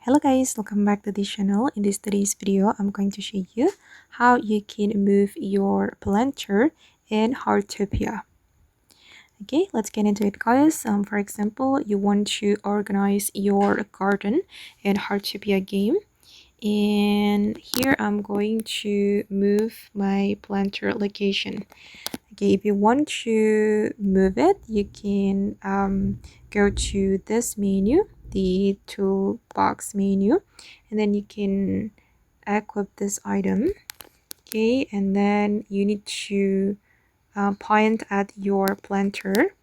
Hello guys, welcome back to this channel. In today's video, I'm going to show you how you can move your planter in Heartopia. Okay, let's get into it guys. For example, you want to organize your garden in Heartopia game. And here I'm going to move my planter location. Okay, if you want to move it, you can go to this menu, the toolbox menu, and then you can equip this item. Okay, and then you need to point at your planter.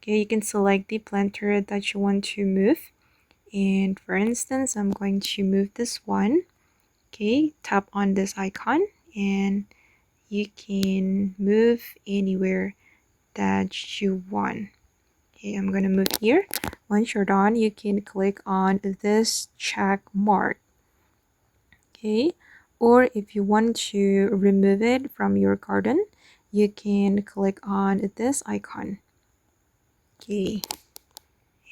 Okay, you can select the planter that you want to move, and for instance I'm going to move this one. Okay, tap on this icon and you can move anywhere that you want. Okay, I'm gonna move here. Once you're done, you can click on this check mark. Okay, or if you want to remove it from your garden, you can click on this icon. Okay,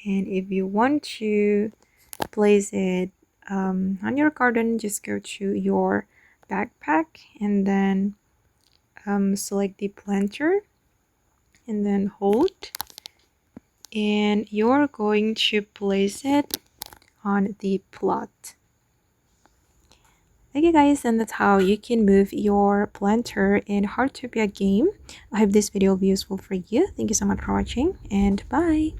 and if you want to place it on your garden, just go to your backpack and then select the planter and then hold, and you're going to place it on the plot. Okay guys, and that's how you can move your planter in Heartopia game. I hope this video will be useful for you. Thank you so much for watching and bye.